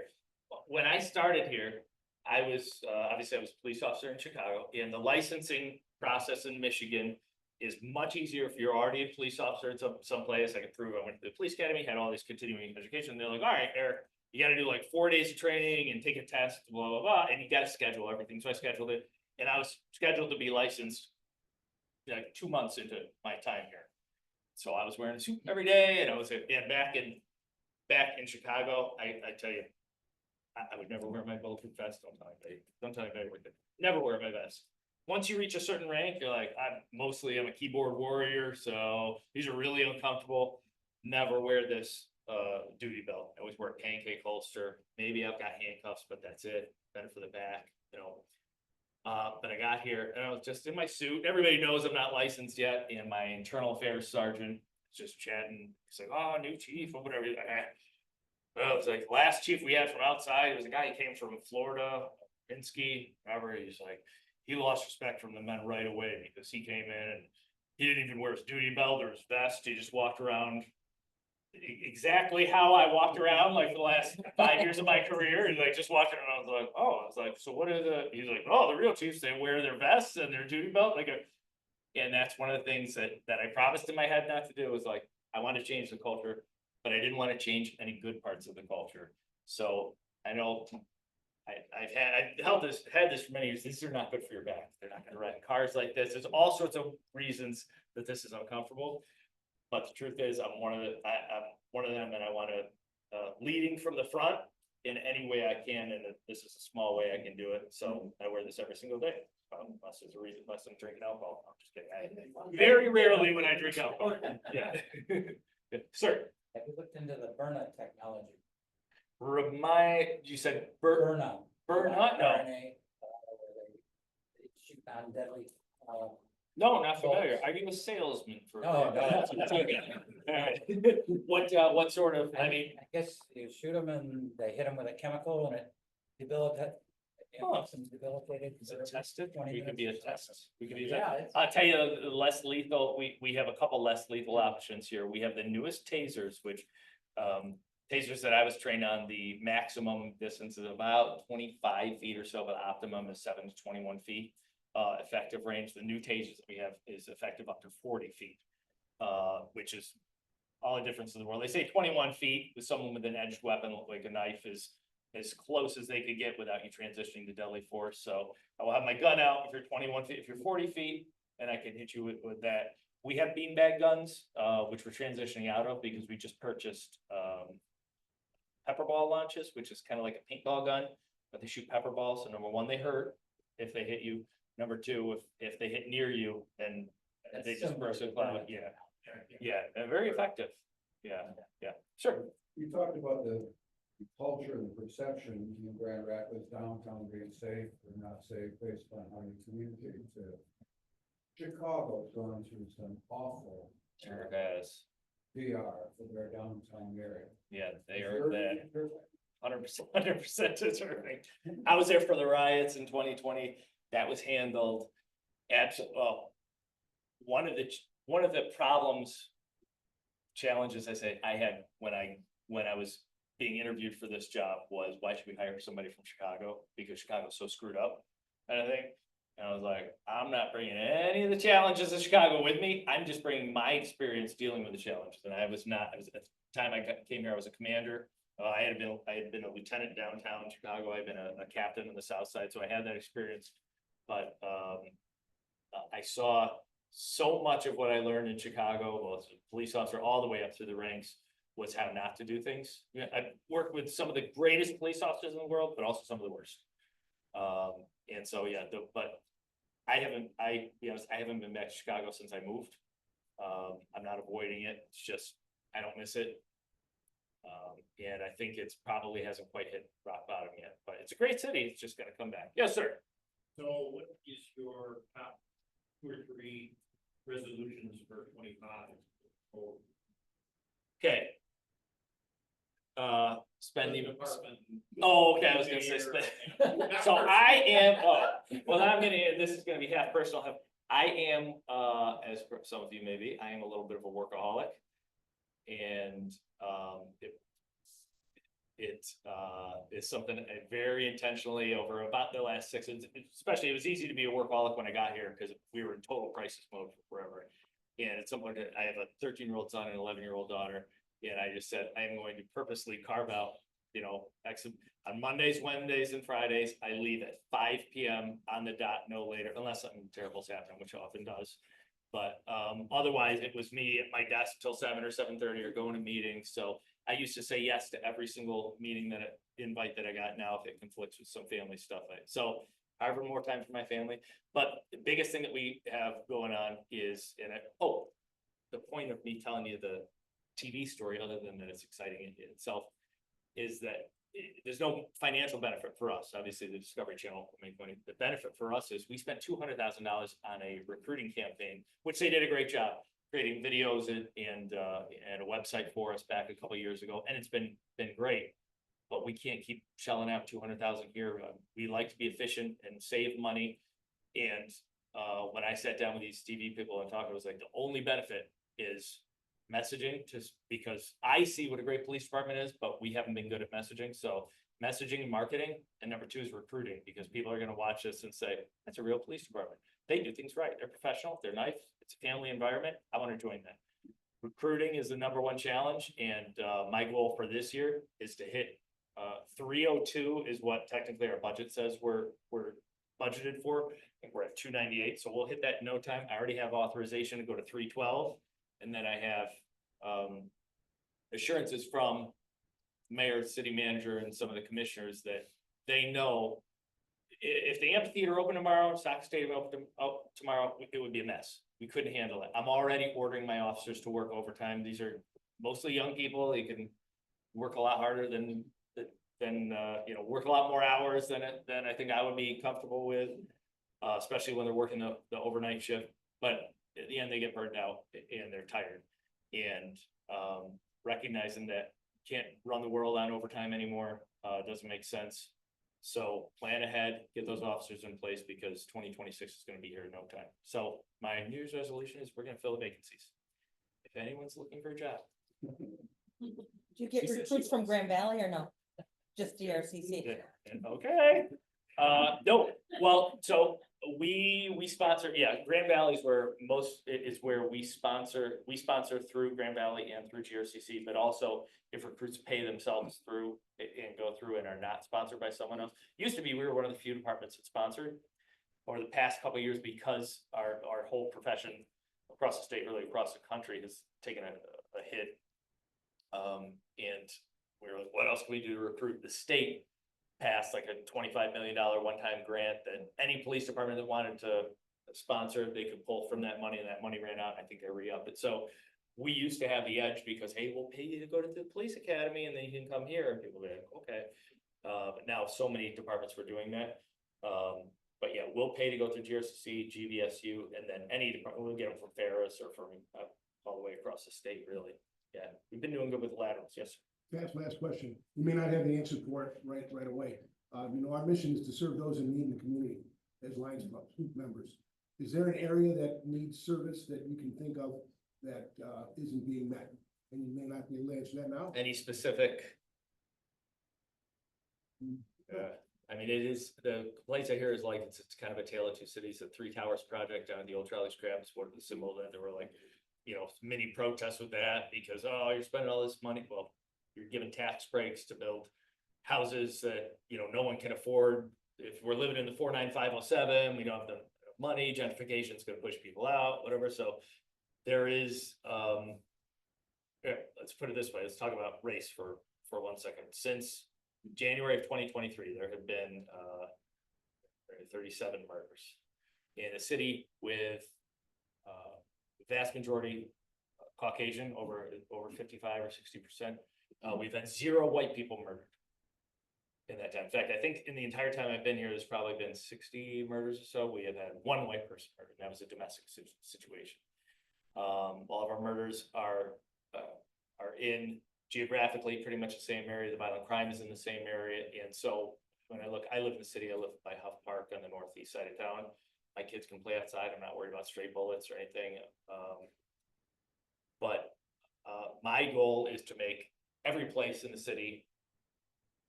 when I started here, I was, obviously I was a police officer in Chicago, and the licensing process in Michigan is much easier if you're already a police officer at someplace. I can prove I went to the police academy, had all this continuing education. They're like, all right, Eric, you got to do like 4 days of training and take a test, blah, blah, blah. And you got to schedule everything. So I scheduled it, and I was scheduled to be licensed like 2 months into my time here. So I was wearing a suit every day and I was, back in Chicago, I tell you, I would never wear my bulletproof vest. Don't tell anybody with it. Never wear my vest. Once you reach a certain rank, you're like, I'm a keyboard warrior, so these are really uncomfortable. Never wear this duty belt. I always wear a pancake holster. Maybe I've got handcuffs, but that's it. Better for the back, you know. But I got here and I was just in my suit. Everybody knows I'm not licensed yet, and my internal affairs sergeant is just chatting. He's like, "Oh, new chief," or whatever. He's like, Well, it's like last chief we had from outside. It was a guy who came from Florida, Pinsky, whatever. He's like, he lost respect from the men right away because he came in and he didn't even wear his duty belt or his vest. He just walked around exactly how I walked around like for the last 5 years of my career, and like just walking around. I was like, so what are he's like, oh, the real chiefs, they wear their vests and their duty belt. And that's one of the things that I promised in my head not to do, was like, I want to change the culture, but I didn't want to change any good parts of the culture. So I know I've had this for many years. These are not good for your back. They're not going to ride in cars like this. There's all sorts of reasons that this is uncomfortable. But the truth is, I'm one of them, and I want to leading from the front in any way I can, and this is a small way I can do it. So I wear this every single day, unless there's a reason, unless I'm drinking alcohol. I'm just kidding. Very rarely when I drink alcohol. Yeah, sir. Have you looked into the burnout technology? You said Burnout. Burnout? No. RNA, they shoot non-deadly. No, not familiar. Are you a salesman for? No, no. Alright. What sort of, I mean, I guess you shoot them and they hit them with a chemical and it debilitates. Huh. Debilitated. is it tested? 20 We could be a minutes. test. We could be. Yeah, it's- I'll tell you, the less lethal, we have a couple less lethal options here. We have the newest tasers, which, tasers that I was trained on, the maximum distance is about 25 feet or so, but optimum is 7 to 21 feet. Effective range. The new tasers that we have is effective up to 40 feet, which is all the difference in the world. They say 21 feet with someone with an edged weapon like a knife is as close as they could get without you transitioning to deadly force. So I will have my gun out if you're 21 feet, if you're 40 feet, and I can hit you with that. We have beanbag guns, which we're transitioning out of because we just purchased pepper ball launches, which is kind of like a paintball gun, but they shoot pepper balls. So number one, they hurt if they hit you. Number two, if they hit near you, then they just burst a cloud. Yeah, and very effective. Yeah, sure. You talked about the culture and the perception in Grand Rapids downtown being safe or not safe based on how you communicate to. Chicago's gone through some awful Sure has. PR for their downtown area. Yeah, they are that 100% deserving. I was there for the riots in 2020. That was handled absolutely. Well, one of the challenges I had when I was being interviewed for this job was, why should we hire somebody from Chicago? Because Chicago's so screwed up, kind of thing. And I was like, I'm not bringing any of the challenges of Chicago with me. I'm just bringing my experience dealing with the challenges. And I was at the time I came here, I was a commander. I had been a lieutenant downtown Chicago. I've been a captain on the south side, so I had that experience. But I saw so much of what I learned in Chicago, well, as a police officer, all the way up through the ranks, was how not to do things. Yeah, I've worked with some of the greatest police officers in the world, but also some of the worst. And so, yeah, but I haven't been back to Chicago since I moved. I'm not avoiding it. It's just, I don't miss it. And I think it's probably hasn't quite hit rock bottom yet, but it's a great city. It's just gonna come back. Yes, sir. So what is your top 2 or 3 resolutions for 25? Okay. Spending. Department. Oh, okay, I was gonna say spend. So I am, this is gonna be half personal, half, I am, as some of you may be, I am a little bit of a workaholic. And, it's something I very intentionally over about the last 6, especially it was easy to be a workaholic when I got here because we were in total crisis mode for forever. And it's something that I have a 13-year-old son and an 11-year-old daughter. And I just said, I am going to purposely carve out, on Mondays, Wednesdays, and Fridays, I leave at 5 p.m. on the dot, no later, unless something terrible's happening, which often does. But otherwise, it was me at my desk till 7 or 7:30 or going to meetings. So I used to say yes to every single meeting invite that I got. Now, if it conflicts with some family stuff, so however more time for my family. But the biggest thing that we have going on is, the point of me telling you the TV story, other than that it's exciting in itself, is that there's no financial benefit for us. Obviously, the Discovery Channel will make money. The benefit for us is we spent $200,000 on a recruiting campaign, which they did a great job creating videos and a website for us back a couple of years ago, and it's been great. But we can't keep shelling out 200,000 here. We like to be efficient and save money. And when I sat down with these TV people and talked, it was like the only benefit is messaging, just because I see what a great police department is, but we haven't been good at messaging. So messaging and marketing, and number 2 is recruiting, because people are going to watch this and say, that's a real police department. They do things right. They're professional. They're nice. It's a family environment. I want to join that. Recruiting is the number 1 challenge. And my goal for this year is to hit 302 is what technically our budget says we're budgeted for. I think we're at 298. So we'll hit that in no time. I already have authorization to go to 312. And then I have assurances from mayor, city manager, and some of the commissioners that they know if the amphitheater opened tomorrow, soccer stadium opened tomorrow, it would be a mess. We couldn't handle it. I'm already ordering my officers to work overtime. These are mostly young people. They can work a lot harder than work a lot more hours than I think I would be comfortable with, especially when they're working the overnight shift. But at the end, they get burned out and they're tired. And recognizing that you can't run the world on overtime anymore doesn't make sense. So plan ahead, get those officers in place, because 2026 is going to be here in no time. So my New Year's resolution is we're going to fill the vacancies. If anyone's looking for a job. Do you get recruits from Grand Valley or no? Just DRCC? Okay. No, well, so we sponsor, Grand Valley is where we sponsor through Grand Valley and through GRCC, but also if recruits pay themselves through and go through and are not sponsored by someone else. Used to be, we were one of the few departments that sponsored over the past couple of years, because our whole profession across the state, really across the country, has taken a hit. And we were like, what else can we do to recruit? The state passed like a $25 million one-time grant that any police department that wanted to sponsor, they could pull from that money, and that money ran out. I think they re-upped it. So we used to have the edge because, hey, we'll pay you to go to the police academy and then you can come here. And people were like, okay. But now so many departments were doing that. But yeah, we'll pay to go through GRCC, GVSU, and then any department, we'll get them from Ferris or from all the way across the state, really. Yeah, we've been doing good with laterals. Yes, sir. That's last question. You may not have the answer for it right away. Our mission is to serve those in need in the community as Lions Club members. Is there an area that needs service that you can think of that isn't being met? And you may not be able to answer that now. Any specific? I mean, it is, the complaints I hear is like, it's kind of a tale of 2 cities. The 3 Towers project down at the old Charlie's Crabs, what the symbol that there were like, mini protests with that because, oh, you're spending all this money. Well, you're giving tax breaks to build houses that, no one can afford. If we're living in the 49507, we don't have the money, gentrification is going to push people out, whatever. So there is, let's put it this way. Let's talk about race for 1 second. Since January of 2023, there have been 37 murders in a city with the vast majority Caucasian, over 55 or 60%. We've had 0 white people murdered in that time. In fact, I think in the entire time I've been here, there's probably been 60 murders or so. We have had 1 white person murdered, and that was a domestic situation. All of our murders are in geographically pretty much the same area. The violent crime is in the same area. And so when I live in the city, I live by Huff Park on the northeast side of town. My kids can play outside. I'm not worried about stray bullets or anything. But my goal is to make every place in the city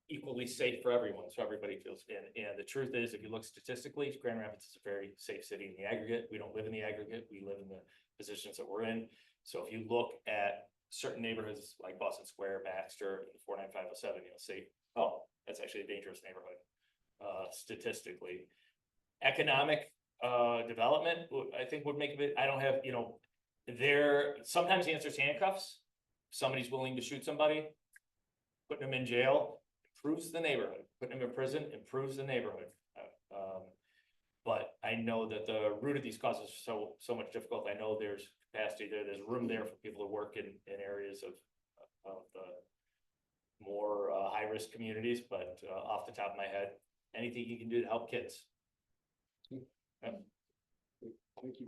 equally safe for everyone, so everybody feels in. And the truth is, if you look statistically, Grand Rapids is a very safe city in the aggregate. We don't live in the aggregate. We live in the positions that we're in. So if you look at certain neighborhoods like Boston Square, Baxter, and 49507, you'll see, oh, that's actually a dangerous neighborhood, statistically. Economic development, I think would make it, I don't have, you know, sometimes the answer is handcuffs. Somebody's willing to shoot somebody, putting them in jail improves the neighborhood, putting them in prison improves the neighborhood. But I know that the root of these causes is so much difficult. I know there's capacity there, there's room there for people to work in areas of the more high-risk communities, but off the top of my head, anything you can do to help kids. Yep. Thank you.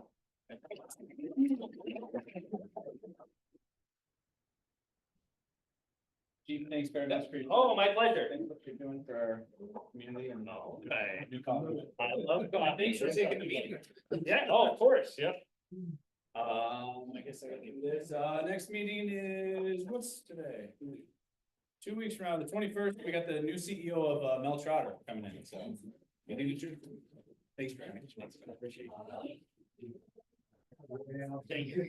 Chief, thanks very much for your. Oh, my pleasure. Thanks for what you're doing for our community and. Okay. New coffee. I love coffee. Thanks for taking the meeting. Yeah, oh, of course, yeah. I guess I gotta give this, next meeting is, what's today? 2 weeks from now, the 21st, we got the new CEO of Mel Trotter coming in, so. I think it's true. Thanks very much. I appreciate it. Thank you.